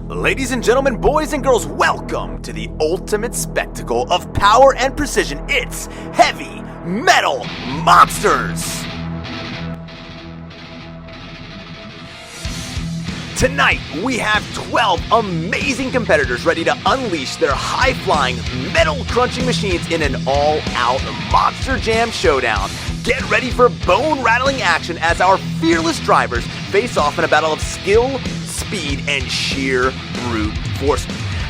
Ladies and gentlemen, boys and girls, welcome to the ultimate spectacle of power and precision. It's Heavy Metal Monsters! Tonight, we have 12 amazing competitors ready to unleash their high-flying, metal-crunching machines in an all-out Monster Jam showdown. Get ready for bone-rattling action as our fearless drivers face off in a battle of skill, speed, and sheer brute force.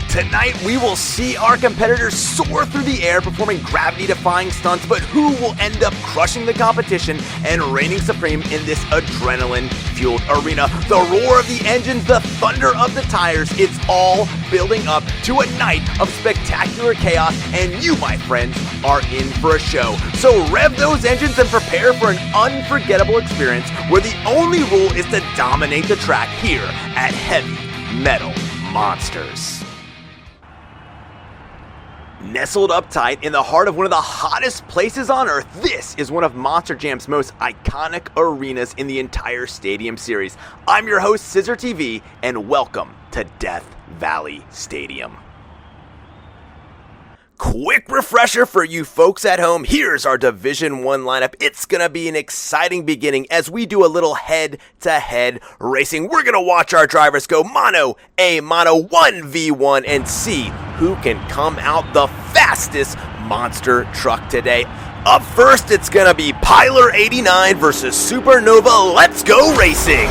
Tonight, we will see our competitors soar through the air performing gravity-defying stunts, but who will end up crushing the competition and reigning supreme in this adrenaline-fueled arena? The roar of the engines, the thunder of the tires, it's all building up to a night of spectacular chaos, and you, my friends, are in for a show. So rev those engines and prepare for an unforgettable experience where the only rule is to dominate the track here at Heavy Metal Monsters. Nestled up tight in the heart of one of the hottest places on Earth, this is one of Monster Jam's most iconic arenas in the entire stadium series. I'm your host, CISRTV, and welcome to Death Valley Stadium. Quick refresher for you folks at home, here's our Division 1 lineup. It's gonna be an exciting beginning as we do a little head-to-head racing. We're gonna watch our drivers go mano a mano, 1v1, and see who can come out the fastest monster truck today. Up first, it's gonna be Piler 89 versus Supernova. Let's go racing!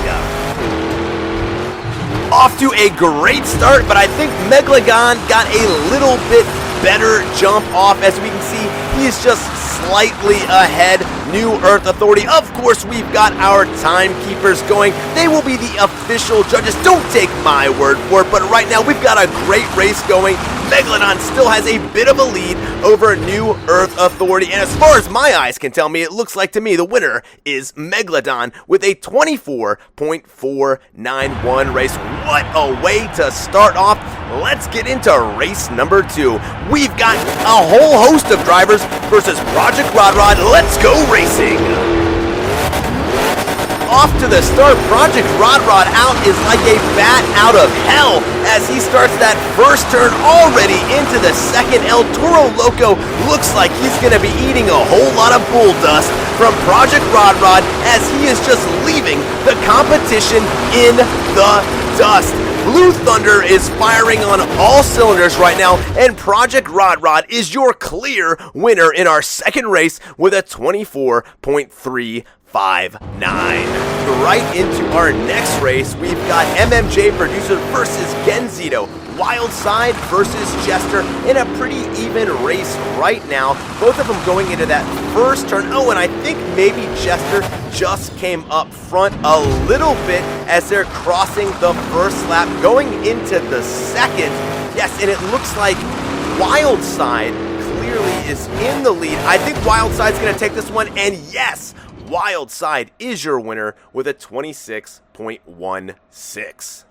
Off to a great start, but I think Megalodon got a little bit better jump off. As we can see, he is just slightly ahead. New Earth Authority, of course, we've got our timekeepers going. They will be the official judges. Don't take my word for it, but right now we've got a great race going. Megalodon still has a bit of a lead over New Earth Authority, and as far as my eyes can tell me, it looks like to me the winner is Megalodon with a 24.491 race. What a way to start off. Let's get into race number 2. We've got a whole host of drivers versus Project Rod Rod. Let's go racing! Off to the start, Project Rod Rod out is like a bat out of hell as he starts that first turn already into the second. El Toro Loco looks like he's going to be eating a whole lot of bull dust from Project Rod Rod as he is just leaving the competition in the dust. Blue Thunder is firing on all cylinders right now, and Project Rod Rod is your clear winner in our second race with a 24.359. Right into our next race, we've got MMJ Producer versus Genzito. Wild Side versus Jester in a pretty even race right now. Both of them going into that first turn. Oh, and I think maybe Jester just came up front a little bit as they're crossing the first lap, going into the second. Yes, and it looks like Wild Side clearly is in the lead. I think Wild Side's going to take this one, and yes, Wild Side is your winner with a 26.16.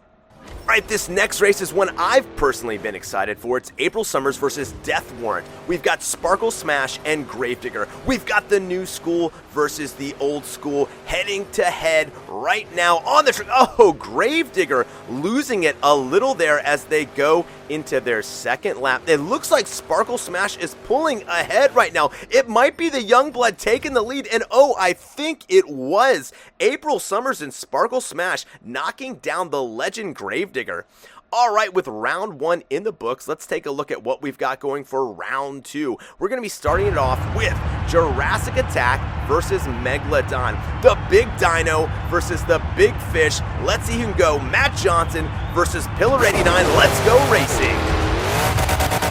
Alright, this next race is one I've personally been excited for. It's April Summers versus Death Warrant. We've got Sparkle Smash and Gravedigger. We've got the new school versus the old school heading to head right now on the track. Oh, Gravedigger losing it a little there as they go into their second lap. It looks like Sparkle Smash is pulling ahead right now. It might be the Youngblood taking the lead, and oh, I think it was April Summers and Sparkle Smash knocking down the legend Gravedigger. All right, with round 1 in the books, let's take a look at what we've got going for round 2. We're going to be starting it off with Jurassic Attack versus Megalodon. The big dino versus the big fish. Let's see who can go. Matt Johnson versus Pillar 89. Let's go racing.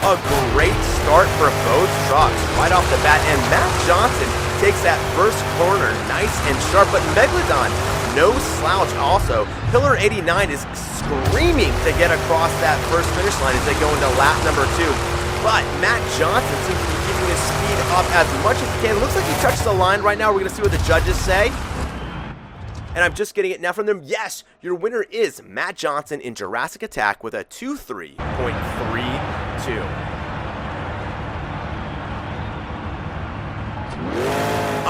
A great start for both trucks right off the bat, and Matt Johnson takes that first corner nice and sharp, but Megalodon, no slouch also. Pillar 89 is screaming to get across that first finish line as they go into lap number 2. But Matt Johnson seems to be keeping his speed up as much as he can. Looks like he touched the line right now. We're going to see what the judges say. And I'm just getting it now from them. Yes, your winner is Matt Johnson in Jurassic Attack with a 23.32.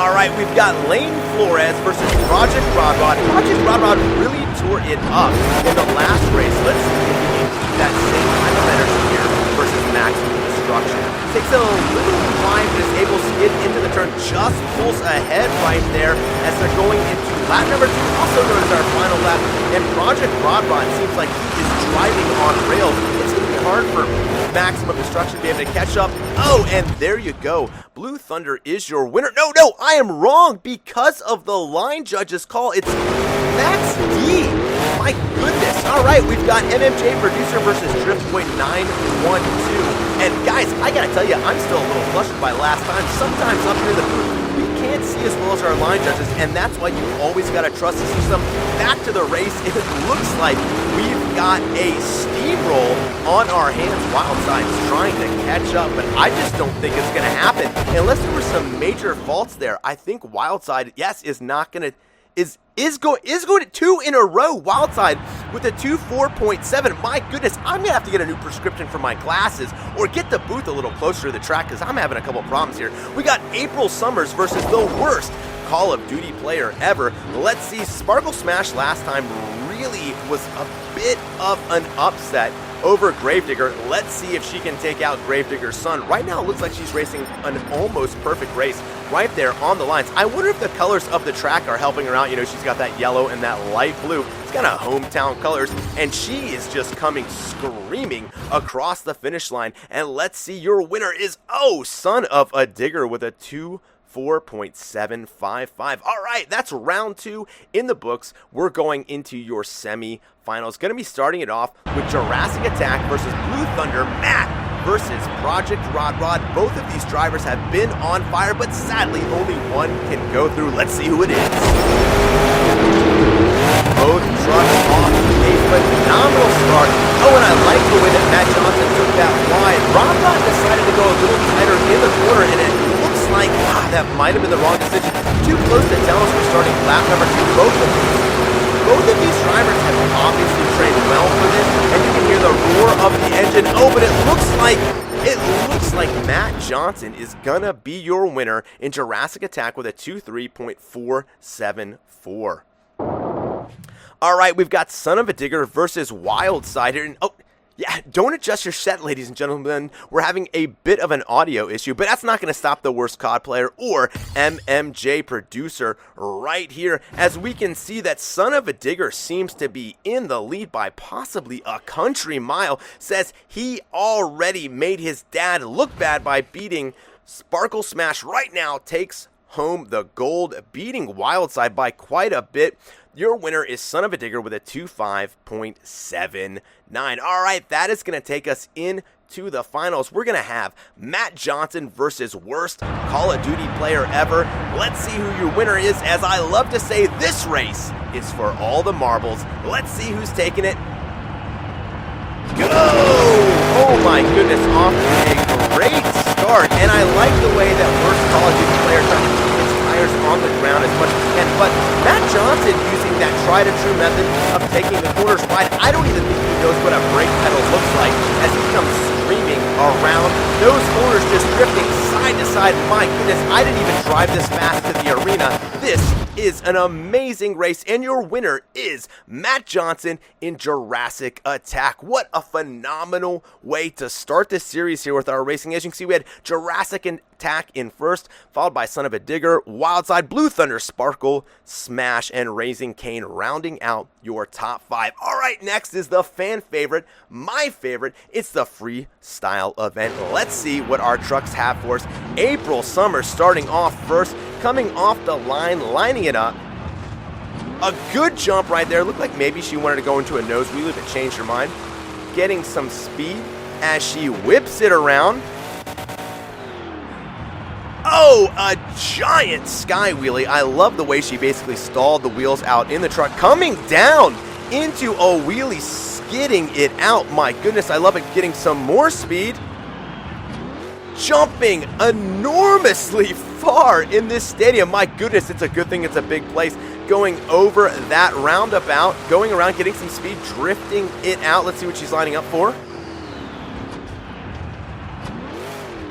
All right, we've got Lane Flores versus Project Rod Rod. Project Rod Rod really tore it up in the last race. Let's see if he can Lap number 2, also known as our final lap, and Project Rodbot seems like he is driving on rails. It's going to be hard for Maximum Destruction to be able to catch up. Oh, and there you go. Blue Thunder is your winner. No, I am wrong because of the line judge's call. It's Max D. My goodness. All right, we've got MMJ Producer versus Drift.912. And guys, I gotta tell you, I'm still a little flustered by last time. Sometimes up here in the booth, we can't see as well as our line judges, and that's why you always gotta trust the system. Back to the race, it looks like we've got a steamroll on our hands. Wildside's trying to catch up, but I just don't think it's gonna happen. Unless there were some major faults there, I think Wildside, yes, is not gonna... is going to 2 in a row. Wildside with a 2.4.7. My goodness, I'm gonna have to get a new prescription for my glasses or get the booth a little closer to the track because I'm having a couple problems here. We got April Summers versus the worst Call of Duty player ever. Let's see. Sparkle Smash last time really was a bit of an upset over Gravedigger. Let's see if she can take out Gravedigger's son. Right now it looks like she's racing an almost perfect race right there on the lines. I wonder if the colors of the track are helping her out. You know, she's got that yellow and that light blue. It's kind of hometown colors, and she is just coming screaming across the finish line. And let's see, your winner is, oh, Son of a Digger with a 2.4.755. All right, that's round 2 in the books. We're going into your semi-finals. Going to be starting it off with Jurassic Attack versus Blue Thunder. Matt versus Project Rodrod. Both of these drivers have been on fire, but sadly only one can go through. Let's see who it is. Both trucks off a phenomenal start. Oh, and I like the way that Matt Johnson took that wide. Rodrod decided to go a little tighter in the corner, and it looks like that might have been the wrong decision. Too close to tell us we're starting lap number 2. Both of these drivers have obviously trained well for this, and you can hear the roar of the engine. Oh, but it looks like Matt Johnson is gonna be your winner in Jurassic Attack with a 2.3.474. All right, we've got Son of a Digger versus Wildside here. And, oh, yeah, don't adjust your set, ladies and gentlemen. We're having a bit of an audio issue, but that's not going to stop the worst COD player or MMJ Producer right here. As we can see that Son of a Digger seems to be in the lead by possibly a country mile. Says he already made his dad look bad by beating Sparkle Smash. Right now takes home the gold, beating Wildside by quite a bit. Your winner is Son of a Digger with a 2.5.79. All right, that is going to take us into the finals. We're going to have Matt Johnson versus worst Call of Duty player ever. Let's see who your winner is. As I love to say, this race is for all the marbles. Let's see who's taking it. Go! Oh my goodness, off to a great start. And I like the way that worst Call of Duty player tries to keep his tires on the ground as much as he can. But Matt Johnson using that tried and true method of taking the corners wide. I don't even think he knows what a brake pedal looks like as he comes screaming around those corners, just drifting side to side. My goodness, I didn't even drive this fast to the arena. This is an amazing race, and your winner is Matt Johnson in Jurassic Attack. What a phenomenal way to start this series here with our racing. As you can see, we had Jurassic Attack in first, followed by Son of a Digger, Wildside, Blue Thunder, Sparkle, Smash, and Raising Cane, rounding out your top 5. All right, next is the fan favorite, my favorite. It's the Freestyle event. Let's see what our trucks have for us. April Summer starting off first, coming off the line, lining it up. A good jump right there. Looked like maybe she wanted to go into a nose wheelie, but changed her mind. Getting some speed as she whips it around. Oh, a giant sky wheelie. I love the way she basically stalled the wheels out in the truck. Coming down into a wheelie, skidding it out. My goodness, I love it. Getting some more speed. Jumping enormously far in this stadium. My goodness, it's a good thing it's a big place. Going over that roundabout, going around, getting some speed, drifting it out. Let's see what she's lining up for.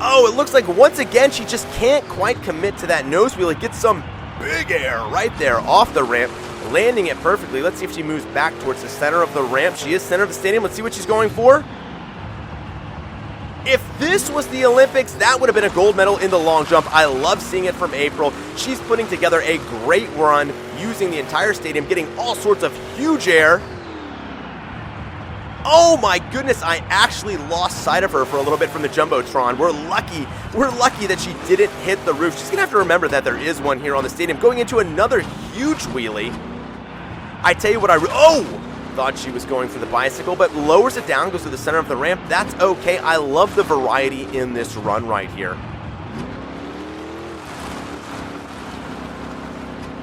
Oh, it looks like once again she just can't quite commit to that nose wheel. It gets some big air right there off the ramp, landing it perfectly. Let's see if she moves back towards the center of the ramp. She is center of the stadium. Let's see what she's going for. If this was the Olympics, that would have been a gold medal in the long jump. I love seeing it from April. She's putting together a great run, using the entire stadium, getting all sorts of huge air. Oh my goodness, I actually lost sight of her for a little bit from the Jumbotron. We're lucky that she didn't hit the roof. She's gonna have to remember that there is one here on the stadium. Going into another huge wheelie. I tell you what, thought she was going for the bicycle, but lowers it down, goes to the center of the ramp. That's okay. I love the variety in this run right here.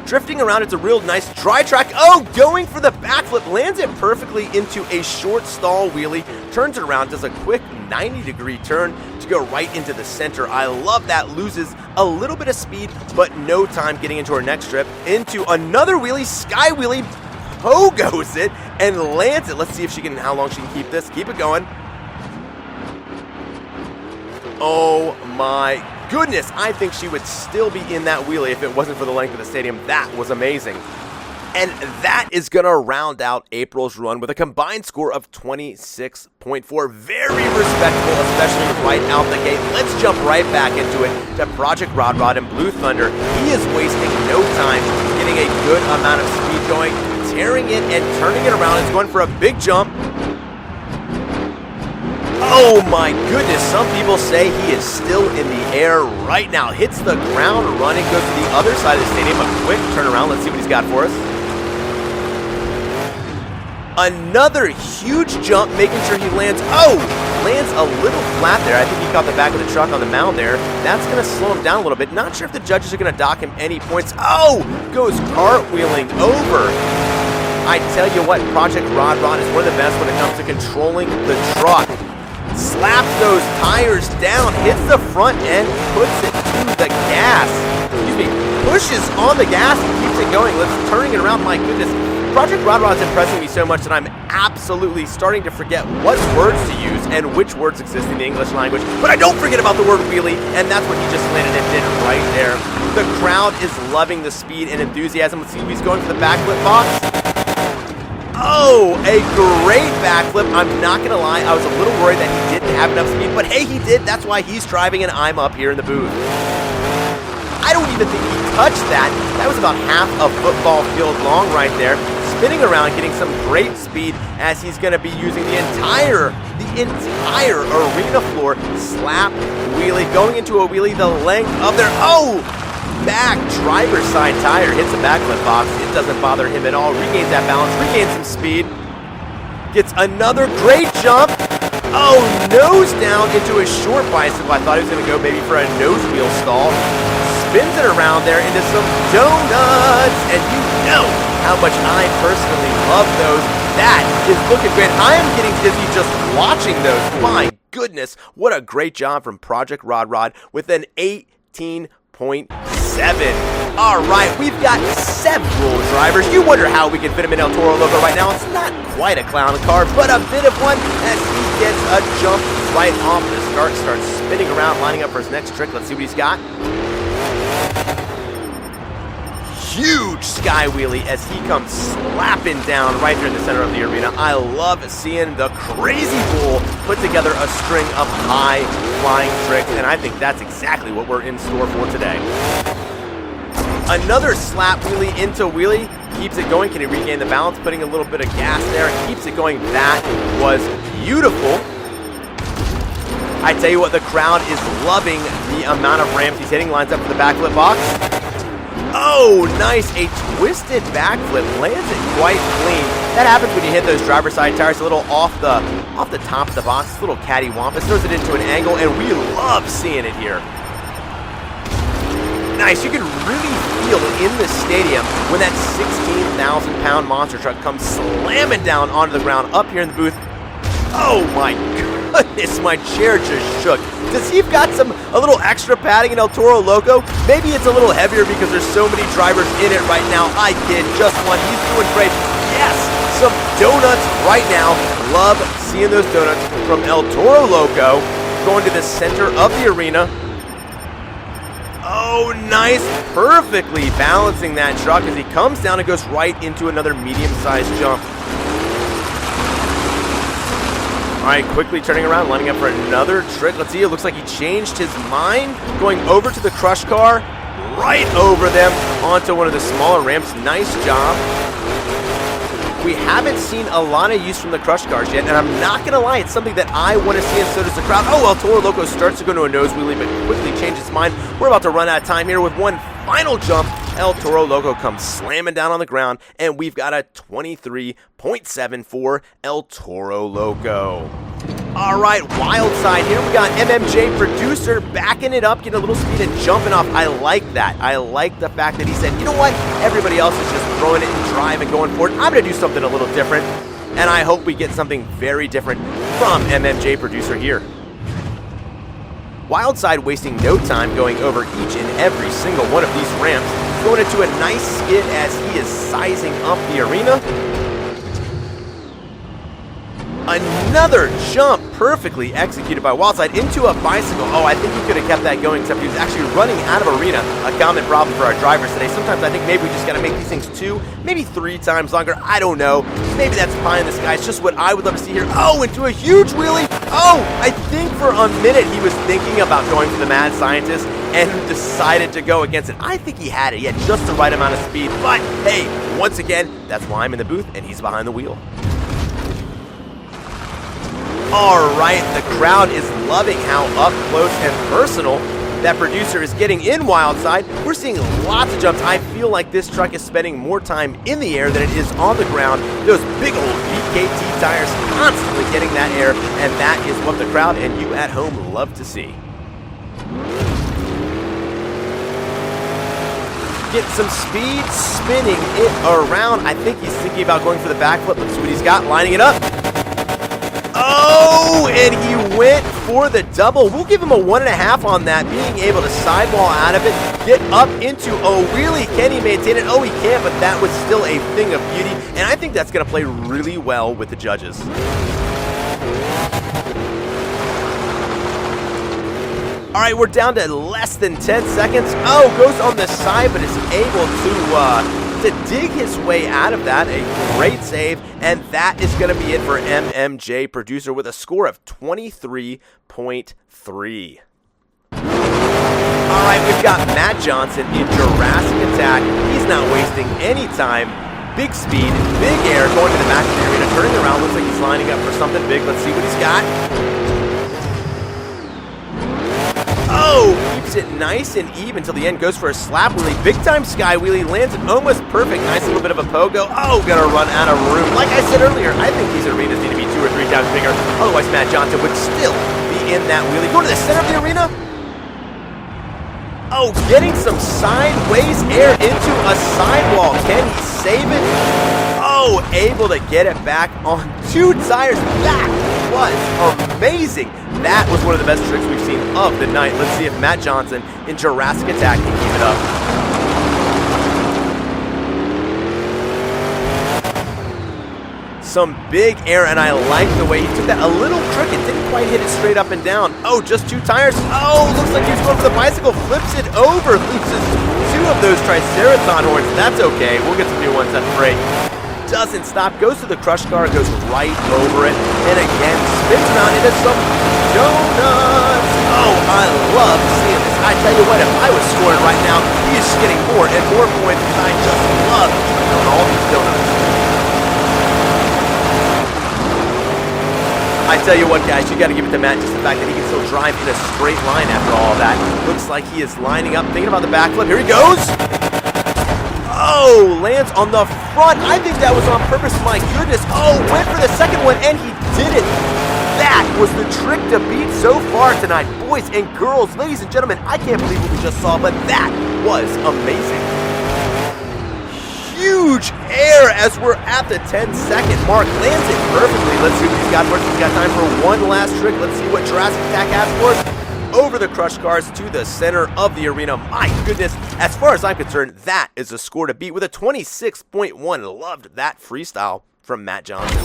Drifting around, it's a real nice dry track. Oh, going for the backflip, lands it perfectly into a short stall wheelie, turns it around, does a quick 90-degree turn to go right into the center. I love that, loses a little bit of speed, but no time getting into her next trip. Into another wheelie, sky wheelie, pogos it, and lands it. Let's see if how long she can keep this. Keep it going. Oh my goodness, I think she would still be in that wheelie if it wasn't for the length of the stadium. That was amazing. And that is going to round out April's run with a combined score of 26.4. Very respectable, especially right out the gate. Let's jump right back into it to Project Rod Rod and Blue Thunder. He is wasting no time, getting a good amount of speed going, tearing it and turning it around. It's going for a big jump. Oh my goodness, some people say he is still in the air right now. Hits the ground running, goes to the other side of the stadium. A quick turnaround. Let's see what he's got for us. Another huge jump, making sure he lands. Lands a little flat there. I think he caught the back of the truck on the mound there. That's going to slow him down a little bit. Not sure if the judges are going to dock him any points. Goes cartwheeling over. I tell you what, Project Rod Rod is one of the best when it comes to controlling the truck. Slaps those tires down, hits the front end, puts it to the gas. Pushes on the gas and keeps it going. Let's turning it around. My goodness. Project Rod Rod is impressing me so much that I'm absolutely starting to forget what words to use and which words exist in the English language. But I don't forget about the word wheelie, and that's what he just landed and did right there. The crowd is loving the speed and enthusiasm. Let's see who he's going for the backflip box. A great backflip. I'm not going to lie, I was a little worried that he didn't have enough speed, but hey, he did. That's why he's driving and I'm up here in the booth. I don't even think he touched that. That was about half a football field long right there. Spinning around, getting some great speed as he's going to be using the entire arena floor. Slap wheelie, going into a wheelie the length of their back driver's side tire, hits the backflip box. It doesn't bother him at all. Regains that balance, regains some speed. Gets another great jump. Nose down into a short bicycle. I thought he was going to go maybe for a nose wheel stall. Spins it around there into some donuts. And you know how much I personally love those. That is looking great. I am getting dizzy just watching those. My goodness, what a great job from Project Rod Rod with an 18.7. All right, we've got several drivers. You wonder how we can fit him in El Toro logo right now. It's not quite a clown car, but a bit of one as he gets a jump right off the start. Starts spinning around, lining up for his next trick. Let's see what he's got. Huge sky wheelie as he comes slapping down right there in the center of the arena. I love seeing the crazy bull put together a string of high flying tricks, and I think that's exactly what we're in store for today. Another slap wheelie into wheelie, keeps it going. Can he regain the balance? Putting a little bit of gas there, keeps it going. That was beautiful. I tell you what, the crowd is loving the amount of ramps he's hitting. Lines up for the backflip box. Nice, a twisted backflip, lands it quite clean. That happens when you hit those driver's side tires a little off the top of the box. It's a little cattywampus, throws it into an angle, and we love seeing it here. Nice, you can really feel in the stadium when that 16,000-pound monster truck comes slamming down onto the ground up here in the booth. Oh my goodness, my chair just shook. Does he got a little extra padding in El Toro Loco? Maybe it's a little heavier because there's so many drivers in it right now. I kid, just one. He's doing great. Yes, some donuts right now. Love seeing those donuts from El Toro Loco going to the center of the arena. Nice, perfectly balancing that truck as he comes down and goes right into another medium-sized jump. right, quickly turning around, lining up for another trick. Let's see, it looks like he changed his mind, going over to the crush car, right over them, onto one of the smaller ramps. Nice job. We haven't seen a lot of use from the crush cars yet, and I'm not going to lie, it's something that I want to see, and so does the crowd. Oh, El Toro Loco starts to go to a nose wheelie, but quickly changes his mind. We're about to run out of time here with one final jump. El Toro Loco comes slamming down on the ground, and we've got a 23.7 for El Toro Loco. All right, wild side here. We got MMJ Producer backing it up, getting a little speed and jumping off. I like that. I like the fact that he said, you know what? Everybody else is just throwing it in drive and going for it. I'm going to do something a little different, and I hope we get something very different from MMJ Producer here. Wildside wasting no time going over each and every single one of these ramps, going into a nice skid as he is sizing up the arena. Another jump perfectly executed by Wildside into a bicycle. Oh, I think he could have kept that going, except he was actually running out of arena. A common problem for our drivers today. Sometimes I think maybe we just got to make these things 2, maybe 3 times longer. I don't know. Maybe that's pie in the sky. It's just what I would love to see here. Oh, into a huge wheelie. Oh, I think for a minute he was thinking about going for the mad scientist and decided to go against it. I think he had it. He had just the right amount of speed. But hey, once again, that's why I'm in the booth and he's behind the wheel. All right, the crowd is loving how up close and personal that Producer is getting in Wildside. We're seeing lots of jumps. I feel like this truck is spending more time in the air than it is on the ground. Those big old BKT tires constantly getting that air, and that is what the crowd and you at home love to see. Get some speed, spinning it around. I think he's thinking about going for the backflip. Let's see what he's got, lining it up. Oh, and he went for the double. We'll give him a 1.5 on that, being able to sidewall out of it, get up into a wheelie. Can he maintain it? Oh, he can, but that was still a thing of beauty, and I think that's going to play really well with the judges. All right, we're down to less than 10 seconds. Oh, goes on the side, but is able to dig his way out of that. A great save, and that is going to be it for MMJ Producer with a score of 23.3. All right, we've got Matt Johnson in Jurassic Attack. He's not wasting any time. Big speed, big air, going to the back of the arena, turning around. Looks like he's lining up for something big. Let's see what he's got. Oh, keeps it nice and even until the end. Goes for a slap wheelie. Big time sky wheelie. Lands it almost perfect. Nice little bit of a pogo. Oh, gonna run out of room. Like I said earlier, I think these arenas need to be 2 or 3 times bigger. Otherwise, Matt Johnson would still be in that wheelie. Go to the center of the arena. Oh, getting some sideways air into a sidewall. Can he save it? Oh, able to get it back on 2 tires. That was amazing. That was one of the best tricks we've seen of the night. Let's see if Matt Johnson in Jurassic Attack can keep it up. Some big air, and I like the way he took that a little crooked. Didn't quite hit it straight up and down. Oh, just 2 tires. Oh, looks like he's going for the bicycle. Flips it over. Loses 2 of those Triceratops horns. That's okay. We'll get some new ones at the break. Doesn't stop, goes to the crush car, goes right over it, and again spins around into some donuts. Oh, I love seeing this. I tell you what, if I was scoring right now, he is just getting more and more points because I just love keeping on all these donuts. I tell you what, guys, you got to give it to Matt, just the fact that he can still drive in a straight line after all of that. Looks like he is lining up, thinking about the backflip. Here he goes. Oh, lands on the front. I think that was on purpose. My goodness. Oh, went for the second one, and he did it. That was the trick to beat so far tonight. Boys and girls, ladies and gentlemen, I can't believe what we just saw, but that was amazing. Huge air as we're at the 10-second mark. Lands it perfectly. Let's see what he's got for us. He's got time for one last trick. Let's see what Jurassic Attack has for us. Over the crush cars to the center of the arena. My goodness, as far as I'm concerned, that is a score to beat with a 26.1. Loved that freestyle from Matt Johnson.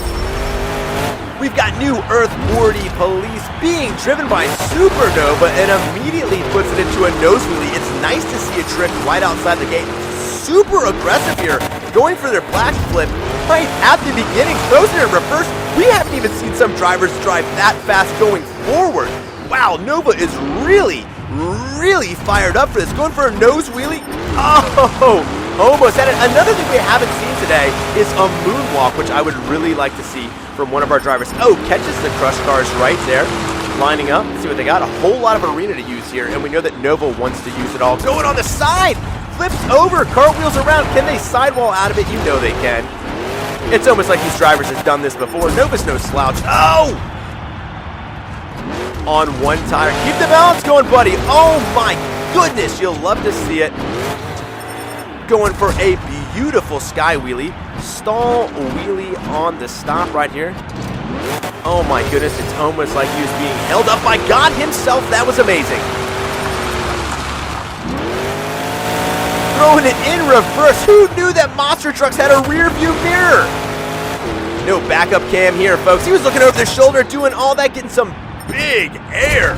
We've got new Earth 40 Police being driven by Supernova and immediately puts it into a nose wheelie. It's nice to see a trick right outside the gate. Super aggressive here, going for their black flip right at the beginning. Throws it in reverse, We haven't even seen some drivers drive that fast going forward. Wow, Nova is really fired up for this. Going for a nose wheelie. Oh, almost had it. Another thing we haven't seen today is a moonwalk, which I would really like to see from one of our drivers. Oh, catches the crush cars right there. Lining up. Let's see what they got. A whole lot of arena to use here, and we know that Nova wants to use it all. Going on the side. Flips over. Cartwheels around. Can they sidewall out of it? You know they can. It's almost like these drivers have done this before. Nova's no slouch. Oh! On one tire. Keep the balance going, buddy. Oh my goodness. You'll love to see it. Going for a beautiful sky wheelie. Stall wheelie on the stop right here. Oh my goodness. It's almost like he was being held up by God himself. That was amazing. Throwing it in reverse. Who knew that monster trucks had a rear view mirror? No backup cam here, folks. He was looking over his shoulder, doing all that, getting some big air.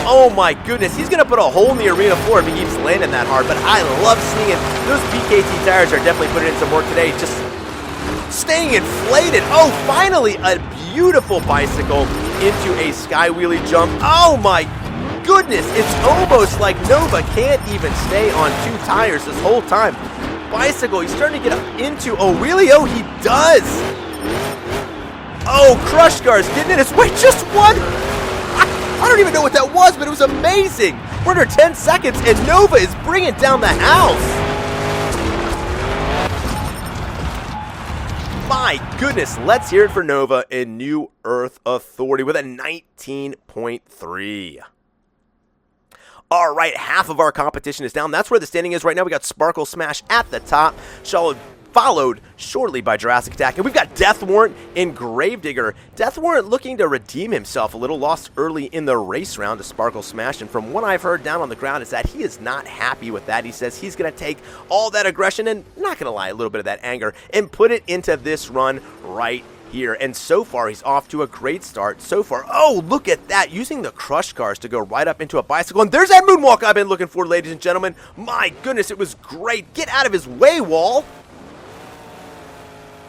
Oh my goodness, he's gonna put a hole in the arena floor if he keeps landing that hard, but I love seeing it. Those PKT tires are definitely putting in some work today, just staying inflated. Oh, finally a beautiful bicycle into a sky wheelie jump. Oh my goodness, it's almost like Nova can't even stay on two tires this whole time. Bicycle, he's starting to get up into a wheelie. Oh, he does. Oh, crush cars getting in his way. Just one. I don't even know what that was, but it was amazing. We're under 10 seconds, and Nova is bringing down the house. My goodness, let's hear it for Nova in New Earth Authority with a 19.3. All right, half of our competition is down. That's where the standing is right now. We got Sparkle Smash at the top, followed shortly by Jurassic Attack. And we've got Death Warrant in Gravedigger. Death Warrant looking to redeem himself. A little lost early in the race round to Sparkle Smash. And from what I've heard down on the ground is that he is not happy with that. He says he's going to take all that aggression and, not going to lie, a little bit of that anger and put it into this run right here. And so far, he's off to a great start so far. Oh, look at that. Using the crush cars to go right up into a bicycle. And there's that moonwalk I've been looking for, ladies and gentlemen. My goodness, it was great. Get out of his way, Wall.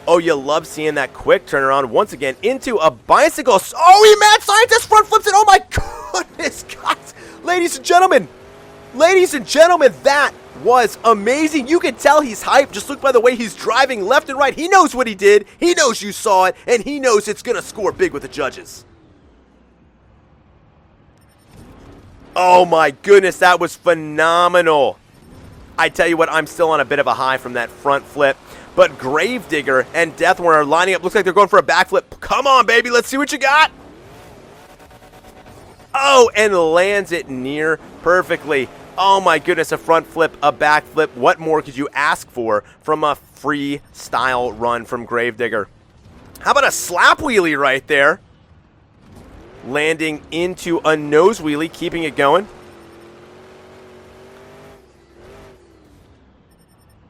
Oh, you love seeing that quick turnaround once again into a bicycle. Oh, he mad scientist front flips it. Oh my goodness, guys. Ladies and gentlemen, that was amazing. You can tell he's hyped. Just look by the way he's driving left and right. He knows what he did. He knows you saw it, and he knows it's going to score big with the judges. Oh my goodness, that was phenomenal. I tell you what, I'm still on a bit of a high from that front flip. But Gravedigger and Death Warrant are lining up. Looks like they're going for a backflip. Come on, baby. Let's see what you got. Oh, and lands it near perfectly. Oh, my goodness. A front flip, a back flip. What more could you ask for from a freestyle run from Gravedigger? How about a slap wheelie right there? Landing into a nose wheelie, keeping it going.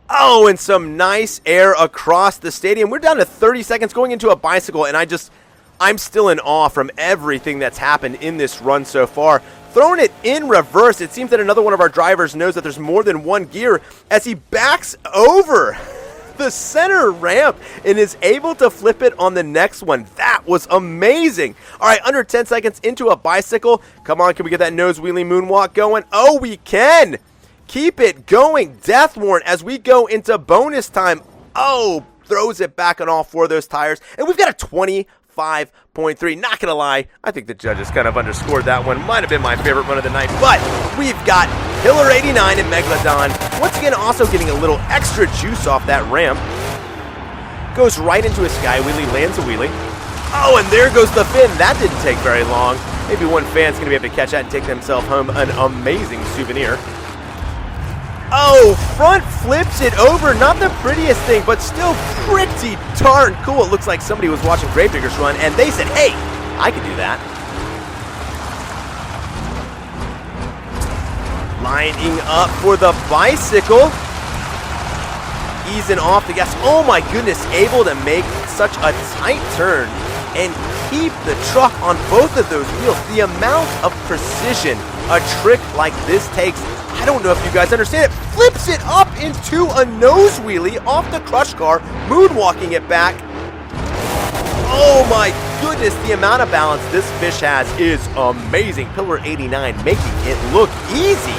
Oh, and some nice air across the stadium. We're down to 30 seconds going into a bicycle, and I'm still in awe from everything that's happened in this run so far. Throwing it in reverse, it seems that another one of our drivers knows that there's more than one gear as he backs over the center ramp and is able to flip it on the next one. That was amazing. All right, under 10 seconds into a bicycle. Come on, can we get that nose wheelie moonwalk going? Oh, we can. Keep it going, Death Warrant, as we go into bonus time. Oh, throws it back on all four of those tires. And we've got a 25.3. Not going to lie, I think the judges kind of underscored that one. Might have been my favorite run of the night. But we've got Pillar 89 and Megalodon. Once again, also getting a little extra juice off that ramp. Goes right into a sky wheelie, lands a wheelie. Oh, and there goes the fin. That didn't take very long. Maybe one fan's going to be able to catch that and take themselves home an amazing souvenir. Oh, front flips it over. Not the prettiest thing, but still pretty darn cool. It looks like somebody was watching Gravedigger's run, and they said, hey, I can do that. Lining up for the bicycle. Easing off the gas. Oh, my goodness. Able to make such a tight turn and keep the truck on both of those wheels. The amount of precision a trick like this takes, I don't know if you guys understand it. Flips it up into a nose wheelie off the crush car, moonwalking it back. Oh my goodness, the amount of balance this fish has is amazing. Pillar 89 making it look easy.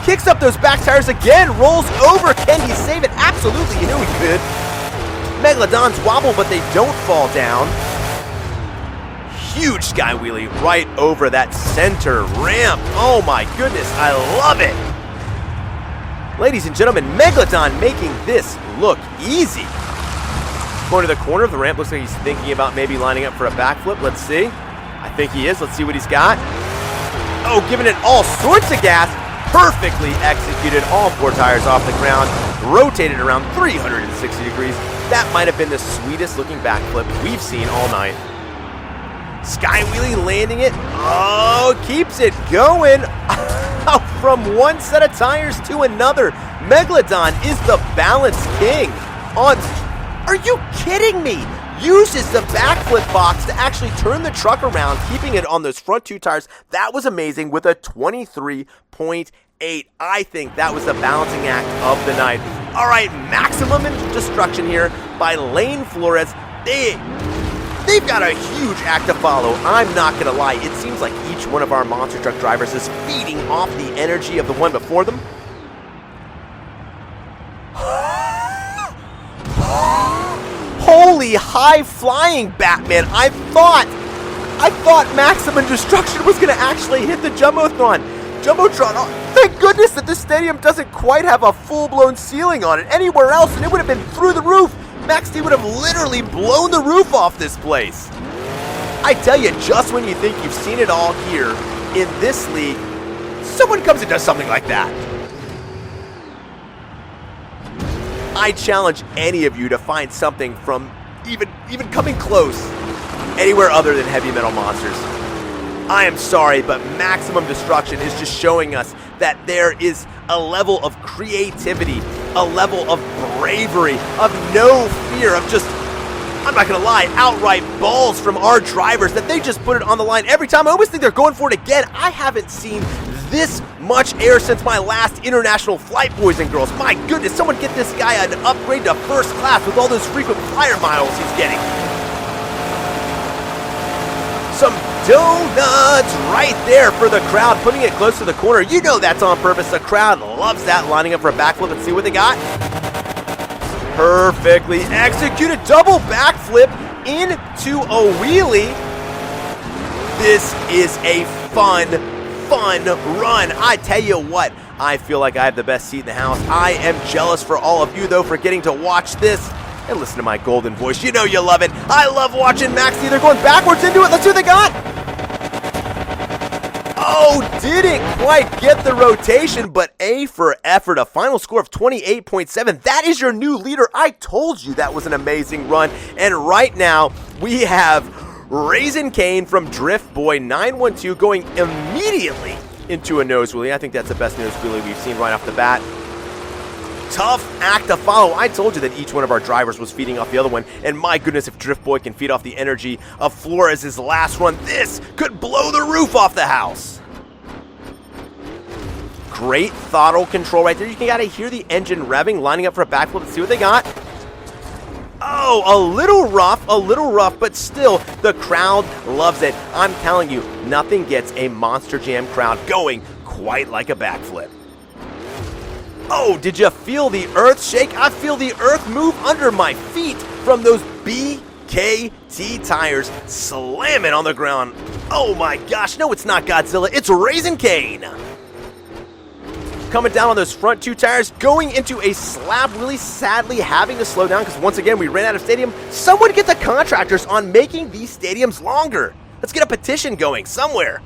Kicks up those back tires again, rolls over. Can he save it? Absolutely, you know he could. Megalodons wobble, but they don't fall down. Huge sky wheelie right over that center ramp. Oh my goodness, I love it. Ladies and gentlemen, Megalodon making this look easy. Going to the corner of the ramp, looks like he's thinking about maybe lining up for a backflip. Let's see. I think he is. Let's see what he's got. Oh, giving it all sorts of gas. Perfectly executed. All 4 tires off the ground. Rotated around 360 degrees. That might have been the sweetest looking backflip we've seen all night. Sky wheelie landing it. Oh, keeps it going. From one set of tires to another. Megalodon is the balance king. Are you kidding me? Uses the backflip box to actually turn the truck around, keeping it on those front 2 tires. That was amazing with a 23.8. I think that was the balancing act of the night. All right, maximum destruction here by Lane Flores. They've got a huge act to follow. I'm not going to lie. It seems like each one of our monster truck drivers is feeding off the energy of the one before them. Holy high-flying Batman. I thought maximum destruction was going to actually hit the Jumbotron. Oh, thank goodness that this stadium doesn't quite have a full-blown ceiling on it. Anywhere else, and it would have been through the roof. Max D would have literally blown the roof off this place. I tell you, just when you think you've seen it all here in this league, someone comes and does something like that. I challenge any of you to find something from even coming close anywhere other than Heavy Metal Monsters. I am sorry, but Maximum Destruction is just showing us that there is a level of creativity, a level of bravery, of no fear, of just, I'm not going to lie, outright balls from our drivers that they just put it on the line every time. I always think they're going for it again. I haven't seen this much air since my last international flight, boys and girls. My goodness, someone get this guy an upgrade to first class with all those frequent flyer miles he's getting. Some donuts right there for the crowd, putting it close to the corner. You know that's on purpose. The crowd loves that, lining up for a backflip. Let's see what they got. Perfectly executed double backflip into a wheelie. This is a fun run. I tell you what, I feel like I have the best seat in the house. I am jealous for all of you, though, for getting to watch this and listen to my golden voice. You know you love it. I love watching Max D. They're going backwards into it. Let's see what they got. Oh, didn't quite get the rotation, but A for effort. A final score of 28.7. That is your new leader. I told you that was an amazing run. And right now, we have Raisin Kane from Drift Boy 912 going immediately into a nose wheelie. I think that's the best nose wheelie we've seen right off the bat. Tough act to follow. I told you that each one of our drivers was feeding off the other one, and my goodness, if Drift Boy can feed off the energy of Flores' last run, this could blow the roof off the house. Great throttle control right there. You can gotta hear the engine revving, lining up for a backflip. Let's see what they got. Oh, a little rough, but still, the crowd loves it. I'm telling you, nothing gets a Monster Jam crowd going quite like a backflip. Oh, did you feel the earth shake? I feel the earth move under my feet from those BKT tires slamming on the ground. Oh my gosh, no, it's not Godzilla, it's Raisin Kane. Coming down on those front 2 tires, going into a slab wheelie, sadly having to slow down because once again we ran out of stadium. Someone get the contractors on making these stadiums longer. Let's get a petition going somewhere.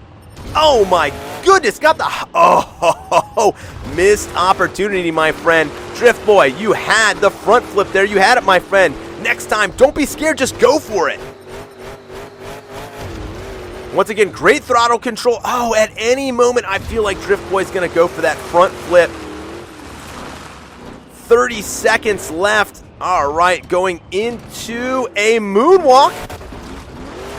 Oh my goodness, got the, missed opportunity, my friend. Drift Boy, you had the front flip there. You had it, my friend. Next time, don't be scared, just go for it. Once again, great throttle control. Oh, at any moment, I feel like Drift Boy's gonna go for that front flip. 30 seconds left. All right, going into a moonwalk.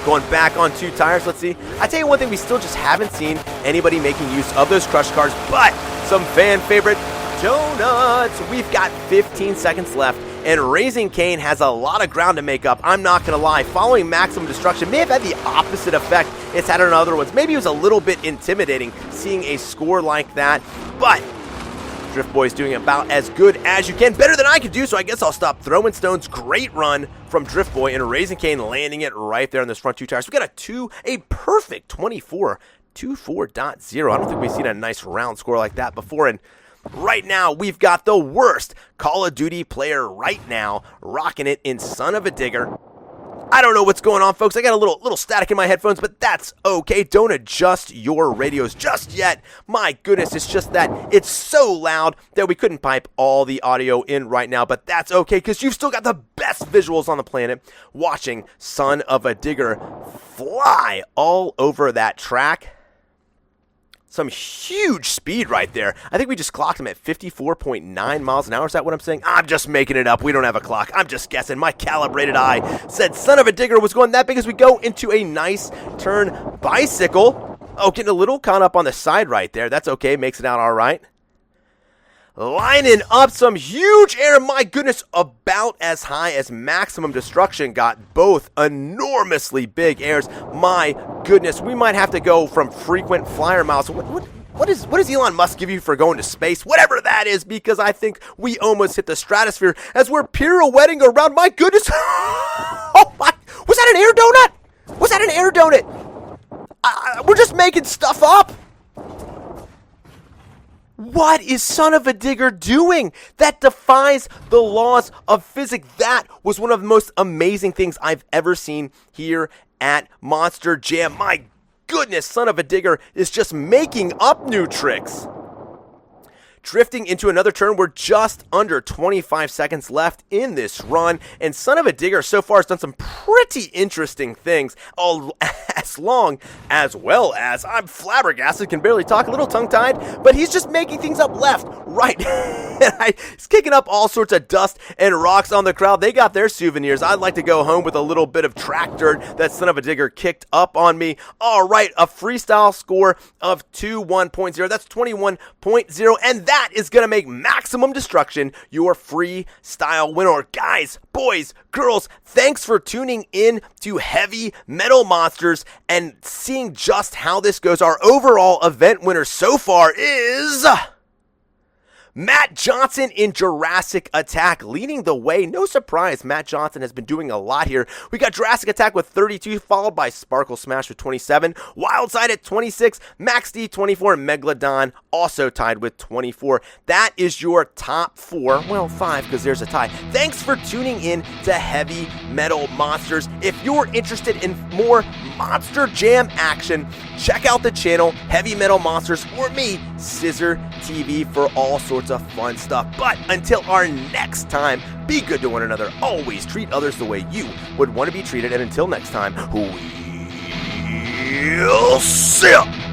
Going back on 2 tires, let's see. I tell you one thing, we still just haven't seen anybody making use of those crush cars, but some fan favorite donuts. We've got 15 seconds left, and Raising Cane has a lot of ground to make up. I'm not going to lie. Following Maximum Destruction may have had the opposite effect it's had on other ones. Maybe it was a little bit intimidating seeing a score like that, but Drift Boy's doing about as good as you can. Better than I could do, so I guess I'll stop throwing stones. Great run from Drift Boy, and Raising Cane landing it right there on those front two tires. We got a perfect 24.24.0. I don't think we've seen a nice round score like that before, and right now, we've got the worst Call of Duty player right now rocking it in Son of a Digger. I don't know what's going on, folks. I got a little static in my headphones, but that's okay. Don't adjust your radios just yet. My goodness, it's just that it's so loud that we couldn't pipe all the audio in right now, but that's okay because you've still got the best visuals on the planet watching Son of a Digger fly all over that track. Some huge speed right there. I think we just clocked him at 54.9 miles an hour. Is that what I'm saying? I'm just making it up. We don't have a clock. I'm just guessing. My calibrated eye said Son of a Digger was going that big as we go into a nice turn bicycle. Oh, getting a little caught up on the side right there. That's okay. Makes it out all right. Lining up some huge air. My goodness, about as high as Maximum Destruction got. Both enormously big airs. My goodness, we might have to go from frequent flyer miles. What does Elon Musk give you for going to space? Whatever that is, because I think we almost hit the stratosphere as we're pirouetting around. My goodness. Oh my, was that an air donut? Was that an air donut? We're just making stuff up. What is Son of a Digger doing? That defies the laws of physics. That was one of the most amazing things I've ever seen here at Monster Jam. My goodness, Son of a Digger is just making up new tricks. Drifting into another turn, we're just under 25 seconds left in this run, and Son of a Digger so far has done some pretty interesting things, as well as I'm flabbergasted, can barely talk, a little tongue-tied, but he's just making things up left, right. He's kicking up all sorts of dust and rocks on the crowd. They got their souvenirs. I'd like to go home with a little bit of track dirt that Son of a Digger kicked up on me. All right, a freestyle score of 21.0. That's 21.0, and that is going to make Maximum Destruction your freestyle winner. Guys, boys, girls, thanks for tuning in to Heavy Metal Monsters and seeing just how this goes. Our overall event winner so far is Matt Johnson in Jurassic Attack, leading the way. No surprise, Matt Johnson has been doing a lot here. We got Jurassic Attack with 32, followed by Sparkle Smash with 27, Wildside at 26, Max D 24, and Megalodon also tied with 24. That is your top 4, well 5 because there's a tie. Thanks for tuning in to Heavy Metal Monsters. If you're interested in more Monster Jam action, check out the channel Heavy Metal Monsters or me, CISRTV, for all sorts of fun stuff. But until our next time, be good to one another. Always treat others the way you would want to be treated. And until next time, we'll see ya.